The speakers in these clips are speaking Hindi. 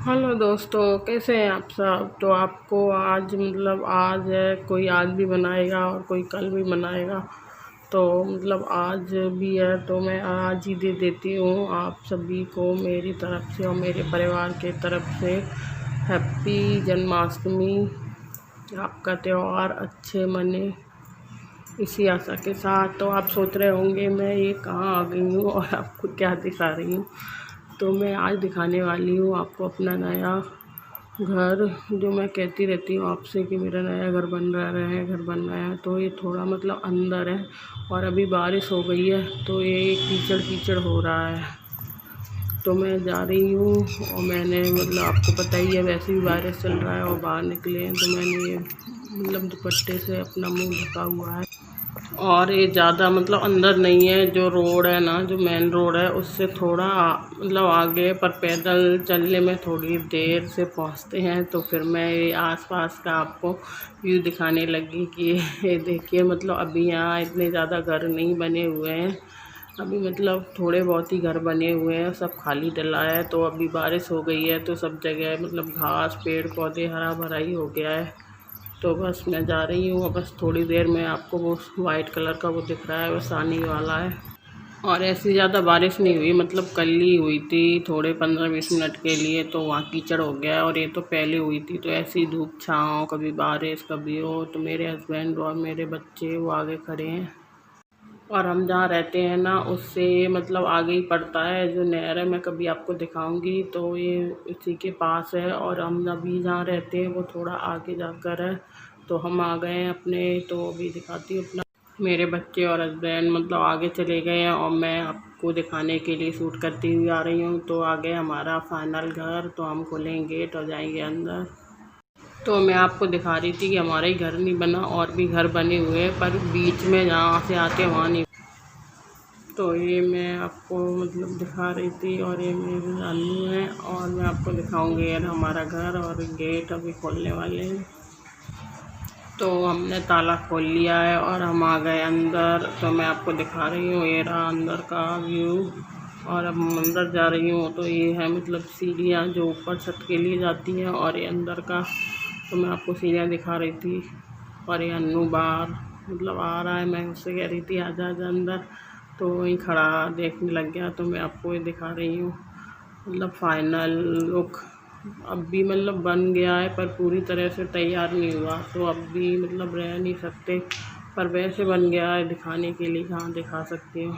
हेलो दोस्तों, कैसे हैं आप सब। तो आपको आज है, कोई आज भी बनाएगा और कोई कल भी बनाएगा। तो आज भी है तो मैं आज ही दे देती हूँ आप सभी को मेरी तरफ से और मेरे परिवार के तरफ से हैप्पी जन्माष्टमी। आपका त्यौहार अच्छे मने, इसी आशा के साथ। तो आप सोच रहे होंगे मैं ये कहाँ आ गई हूँ और आपको क्या दिखा रही हूँ। तो मैं आज दिखाने वाली हूँ आपको अपना नया घर, जो मैं कहती रहती हूँ आपसे कि मेरा नया घर बन रहा है, घर बन रहा है। तो ये थोड़ा अंदर है और अभी बारिश हो गई है तो ये कीचड़ कीचड़ हो रहा है। तो मैं जा रही हूँ और मैंने आपको पता ही है, वैसे भी बारिश चल रहा है और बाहर निकले हैं तो मैंने ये दुपट्टे से अपना मुँह ढका हुआ है। और ये ज़्यादा अंदर नहीं है, जो रोड है ना, जो मेन रोड है उससे थोड़ा आगे, पर पैदल चलने में थोड़ी देर से पहुंचते हैं। तो फिर मैं ये आसपास का आपको व्यू दिखाने लगी कि ये देखिए, अभी यहाँ इतने ज़्यादा घर नहीं बने हुए हैं। अभी थोड़े बहुत ही घर बने हुए हैं, सब खाली डला है। तो अभी बारिश हो गई है तो सब जगह घास पेड़ पौधे हरा भरा ही हो गया है। तो बस मैं जा रही हूँ, बस थोड़ी देर में आपको वो वाइट कलर का वो दिख रहा है, बस आने वाला है। और ऐसी ज़्यादा बारिश नहीं हुई, कल ही हुई थी थोड़े 15-20 मिनट के लिए, तो वहाँ कीचड़ हो गया। और ये तो पहले हुई थी, तो ऐसी धूप छाँव, कभी बारिश कभी हो। तो मेरे हस्बैंड और मेरे बच्चे वो आगे खड़े हैं और हम जहाँ रहते हैं ना उससे आगे ही पड़ता है जो नहर है, मैं कभी आपको दिखाऊंगी। तो ये इसी के पास है और हम अभी जहाँ रहते हैं वो थोड़ा आगे जाकर है। तो हम आ गए हैं अपने, तो अभी दिखाती हूँ अपना। मेरे बच्चे और हस्बैंड आगे चले गए हैं और मैं आपको दिखाने के लिए शूट करती हुई आ रही हूँ। तो आगे हमारा फाइनल घर, तो हम खोलेंगे गेट और जाएंगे अंदर। तो मैं आपको दिखा रही थी कि हमारा ही घर नहीं बना, और भी घर बने हुए हैं, पर बीच में जहाँ से आते हैं वहाँ नहीं। तो ये मैं आपको दिखा रही थी, और ये मेरी नानी है और मैं आपको दिखाऊंगी यार हमारा घर। और गेट अभी खोलने वाले हैं, तो हमने ताला खोल लिया है और हम आ गए अंदर। तो मैं आपको दिखा रही हूँ, ये रहा अंदर का व्यू। और अब हम अंदर जा रही हूँ, तो ये है सीढ़ियाँ जो ऊपर छत के लिए जाती हैं, और ये अंदर का। तो मैं आपको सीढ़ियाँ दिखा रही थी, और ये अन्नू बाहर आ रहा है, मैं उससे कह रही थी आजा आजा अंदर, तो वहीं खड़ा देखने लग गया। तो मैं आपको ये दिखा रही हूँ फाइनल लुक। अब भी बन गया है, पर पूरी तरह से तैयार नहीं हुआ, तो अब भी रह नहीं सकते, पर वैसे बन गया है, दिखाने के लिए कहाँ दिखा सकती हूँ।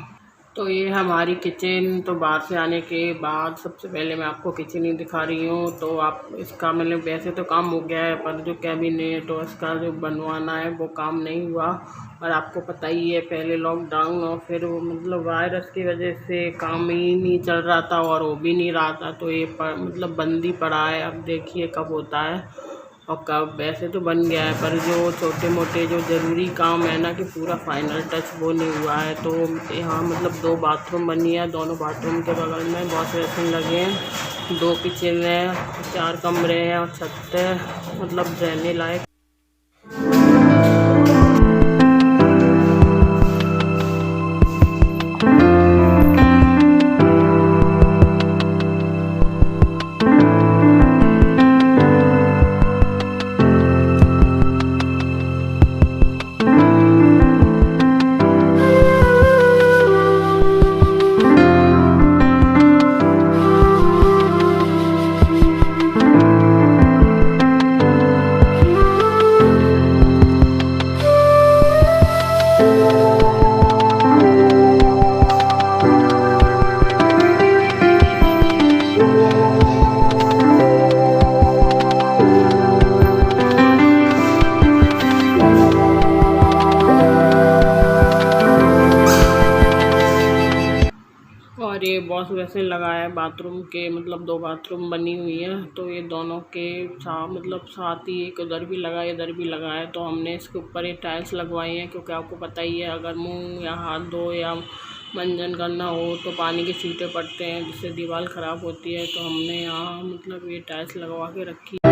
तो ये हमारी किचन। तो बाहर से आने के बाद सबसे पहले मैं आपको किचन ही दिखा रही हूँ। तो आप इसका वैसे तो काम हो गया है, पर जो कैबिनेट और इसका जो बनवाना है वो काम नहीं हुआ। और आपको पता ही है, पहले लॉकडाउन और फिर वो वायरस की वजह से काम ही नहीं चल रहा था और हो भी नहीं रहा था। तो ये बंद ही पड़ा है, अब देखिए कब होता है और कब। वैसे तो बन गया है, पर जो छोटे मोटे जो ज़रूरी काम है ना, कि पूरा फाइनल टच वो नहीं हुआ है। तो यहाँ 2 बाथरूम बनी है, दोनों बाथरूम के बगल में वॉश बेसिन लगे हैं, 2 किचन है, 4 कमरे हैं और छत है, रहने लायक। और ये वॉश बेसिन लगाया है बाथरूम के, 2 बाथरूम बनी हुई है। तो ये दोनों के साथ साथ ही एक उधर भी लगा है, इधर भी लगा है। तो हमने इसके ऊपर ये टाइल्स लगवाई हैं, क्योंकि आपको पता ही है, अगर मुंह या हाथ धो या मंजन करना हो तो पानी के छींटे पड़ते हैं, जिससे दीवार ख़राब होती है। तो हमने यहाँ ये टाइल्स लगवा के रखी है।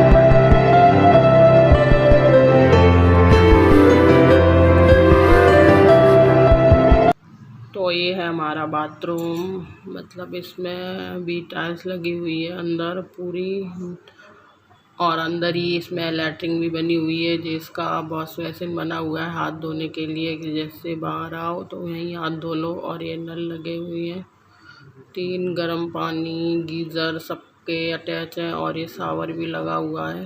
तो ये है हमारा हमारा बाथरूम, मतलब इसमें भी टाइल्स लगी हुई है अंदर पूरी, और अंदर ही इसमें लैट्रिन भी बनी हुई है जिसका वॉश बेसिन बना हुआ है हाथ धोने के लिए, कि जैसे बाहर आओ तो यहीं हाथ धो लो। और ये नल लगे हुए हैं 3, गर्म पानी गीज़र सबके अटैच हैं, और ये शावर भी लगा हुआ है।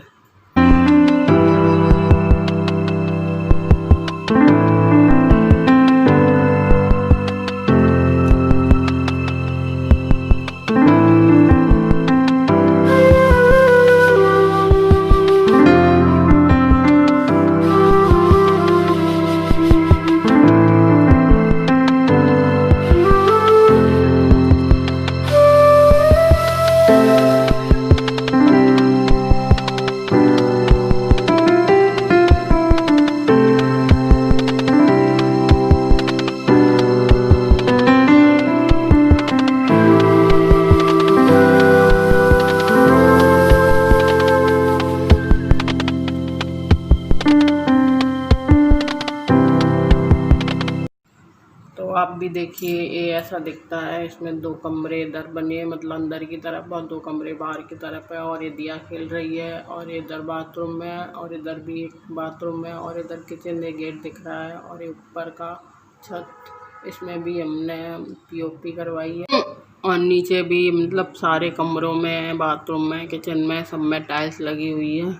तो आप भी देखिए, ये ऐसा दिखता है। इसमें 2 कमरे इधर बने हैं, मतलब अंदर की तरफ, और 2 कमरे बाहर की तरफ है। और ये दिया खेल रही है, और इधर बाथरूम है, और इधर भी एक बाथरूम है, और इधर किचन में गेट दिख रहा है। और ये ऊपर का छत, इसमें भी हमने पीओपी करवाई है। और नीचे भी मतलब सारे कमरों में, बाथरूम में, किचन में, सब में टाइल्स लगी हुई है।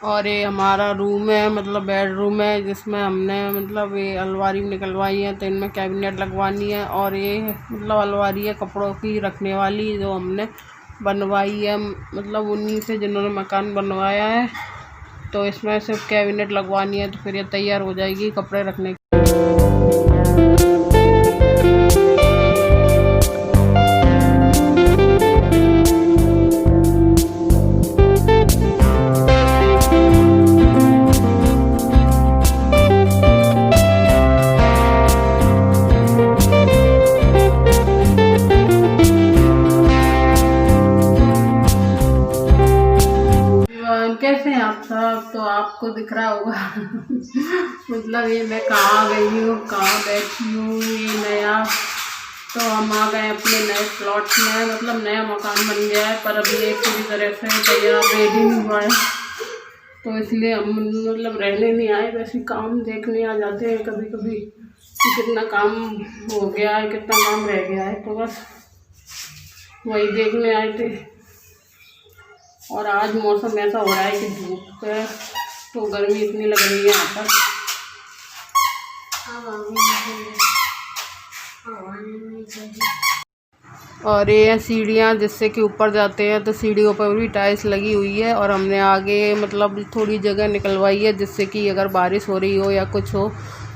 और ये हमारा रूम है, मतलब बेडरूम है, जिसमें हमने मतलब ये अलमारी निकलवाई है, तो इनमें कैबिनेट लगवानी है। और ये मतलब अलमारी है कपड़ों की रखने वाली, जो हमने बनवाई है, मतलब उन्हीं से जिन्होंने मकान बनवाया है। तो इसमें सिर्फ कैबिनेट लगवानी है, तो फिर ये तैयार हो जाएगी कपड़े रखने की। कैसे हैं आप सब? तो आपको दिख रहा होगा मतलब ये मैं कहाँ गई हूँ, कहाँ बैठी हूँ, ये नया, तो हम आ गए अपने नए प्लॉट में, मतलब नया मकान बन गया है, पर अभी ये पूरी तरह से तैयार रेडी नहीं हुआ है, तो इसलिए हम मतलब रहने नहीं आए, वैसे काम देखने आ जाते हैं कभी कभी कि कितना काम हो गया है, कितना काम रह गया है, तो बस वही देखने आए थे। और आज मौसम ऐसा हो रहा है कि धूप है, तो गर्मी इतनी लग रही है यहाँ पर। और ये सीढ़ियाँ जिससे कि ऊपर जाते हैं, तो सीढ़ियों पर भी टाइल्स लगी हुई है। और हमने आगे मतलब थोड़ी जगह निकलवाई है, जिससे कि अगर बारिश हो रही हो या कुछ हो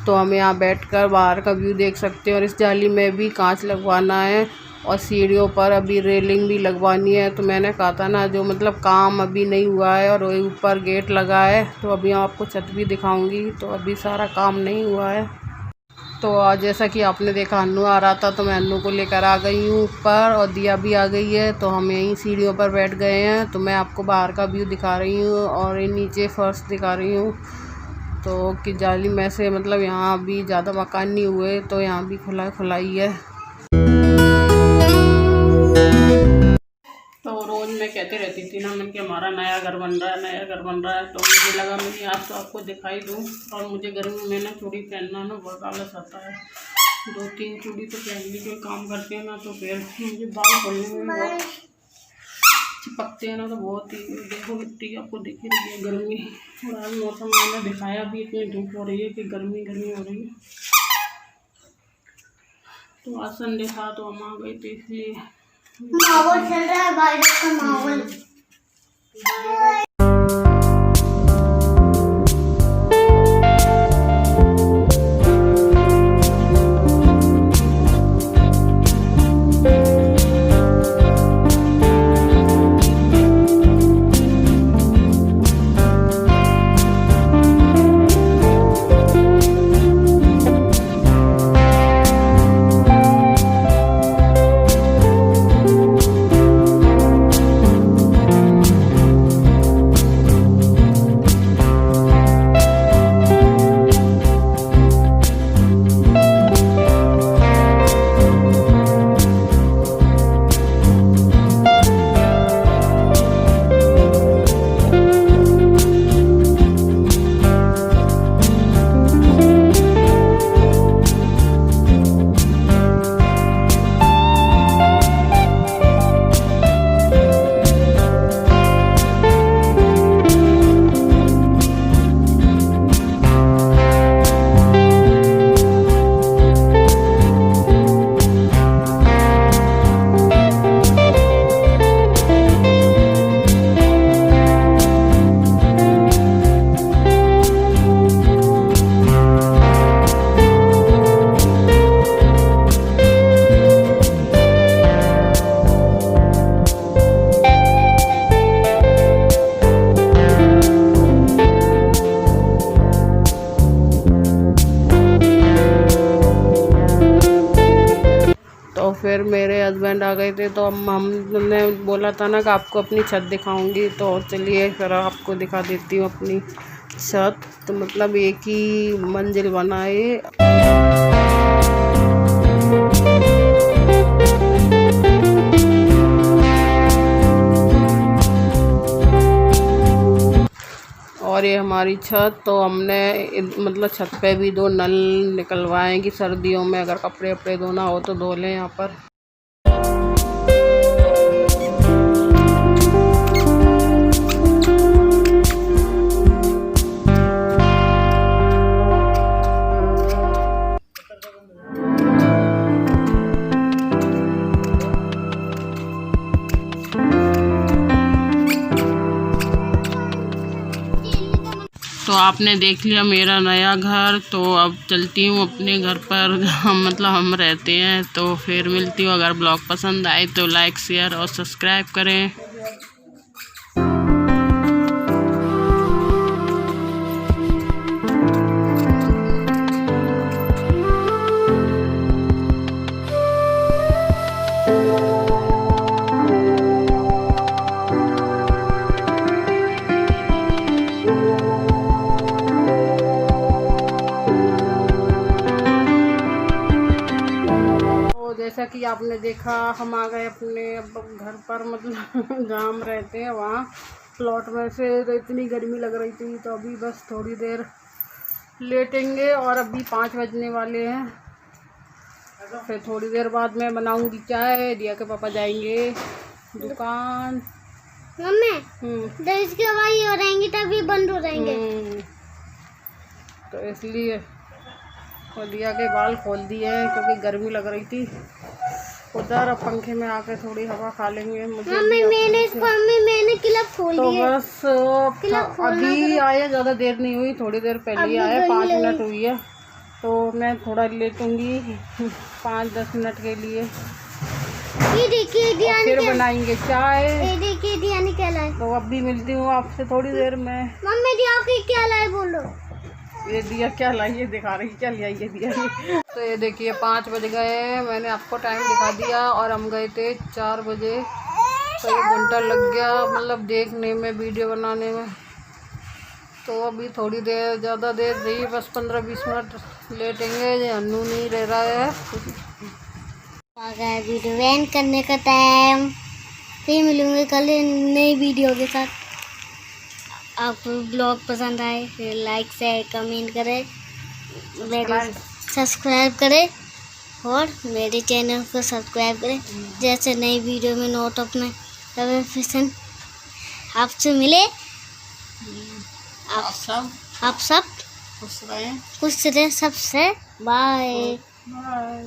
तो हम यहाँ बैठकर बाहर का व्यू देख सकते हैं। और इस जाली में भी कांच लगवाना है, और सीढ़ियों पर अभी रेलिंग भी लगवानी है। तो मैंने कहा था ना, जो मतलब काम अभी नहीं हुआ है, और वही ऊपर गेट लगा है, तो अभी आपको छत भी दिखाऊंगी, तो अभी सारा काम नहीं हुआ है। तो जैसा कि आपने देखा अन्नू आ रहा था, तो मैं अन्नू को लेकर आ गई हूँ ऊपर, और दिया भी आ गई है, तो हम यहीं सीढ़ियों पर बैठ गए हैं। तो मैं आपको बाहर का व्यू दिखा रही हूँ, और नीचे फर्श दिखा रही हूँ। तो कि जाली में से मतलब यहाँ अभी ज़्यादा मकान नहीं हुए तो यहाँ भी खुलाई है। तो रोज़ मैं कहती रहती थी ना, मैंने कि हमारा नया घर बन रहा है, नया घर बन रहा है। तो मुझे लगा मैं आज तो आपको दिखाई दूँ। और मुझे गर्मी में ना चूड़ी पहनना ना बहुत आलस आता है। 2-3 चूड़ी तो पहन ली, कोई काम करते हैं ना तो फिर मुझे बाल खोलने में बहुत चिपकते हैं ना, तो बहुत ही देखो मिट्टी आपको दिख रही है गर्मी। और आज मौसम मैंने दिखाया भी, इतनी धूप हो रही है कि गर्मी हो रही है। तो आज संडे था तो हम आ गए थे, इसलिए माहौल चल रहा है बारिश का माहौल। फिर मेरे हस्बैंड आ गए थे तो हमने बोला था ना कि आपको अपनी छत दिखाऊंगी, तो चलिए फिर आपको दिखा देती हूँ अपनी छत। तो मतलब एक ही मंजिल बना है। और ये हमारी छत। तो हमने मतलब छत पे भी 2 नल निकलवाए कि सर्दियों में अगर कपड़े वपड़े धोना हो तो धो लें यहाँ पर। तो आपने देख लिया मेरा नया घर। तो अब चलती हूँ अपने घर पर, हम रहते हैं। तो फिर मिलती हूँ। अगर ब्लॉग पसंद आए तो लाइक शेयर और सब्सक्राइब करें। जैसा कि आपने देखा हम आ गए अपने घर पर, मतलब जहाँ हम रहते हैं वहाँ प्लॉट में से। तो इतनी गर्मी लग रही थी तो अभी बस थोड़ी देर लेटेंगे। और अभी 5 बजने वाले हैं। फिर थोड़ी देर बाद मैं बनाऊंगी चाय। दिया के पापा जाएंगे दुकान। मम्मी दर्ज की हवाई हो रहेंगी तभी बंद हो जाएंगे। तो इसलिए और दिया के बाल खोल दिए हैं क्योंकि गर्मी लग रही थी उधर। अब पंखे में आकर थोड़ी हवा खा लेंगे। मैंने क्लब खोल दिया। तो बस अभी आए, ज़्यादा देर नहीं हुई, थोड़ी देर पहले आए, 5 मिनट हुई है। तो मैं थोड़ा लेटूंगी 5-10 मिनट के लिए। ये देखिए फिर बनाएंगे चाय। ये देखिए दियानी क्या लाए। तो अब भी मिलती हूँ आपसे थोड़ी देर में। मम्मी दिया के क्या लाए बोलो। ये दिया क्या लाई, ये दिखा रही क्या लिया ये दिया। तो ये देखिए 5 बज गए। मैंने आपको टाइम दिखा दिया और हम गए थे 4 बजे। तो 1 घंटा लग गया मतलब देखने में, वीडियो बनाने में। तो अभी थोड़ी देर, ज़्यादा देर नहीं, बस 15-20 मिनट लेटेंगे। ये अन्नू नहीं रह रहा है। आ गया वीडियो एंड करने का टाइम। फिर मिलूंगे कल नई वीडियो के साथ। आपको ब्लॉग पसंद आए फिर लाइक शेयर कमेंट करें, मेरे सब्सक्राइब करें और मेरे चैनल को सब्सक्राइब करें। जैसे नई वीडियो में नोट अपने नोटिफिकेशन आपसे मिले। आप सब खुश रहें। खुश रहे सबसे। बाय। बाय।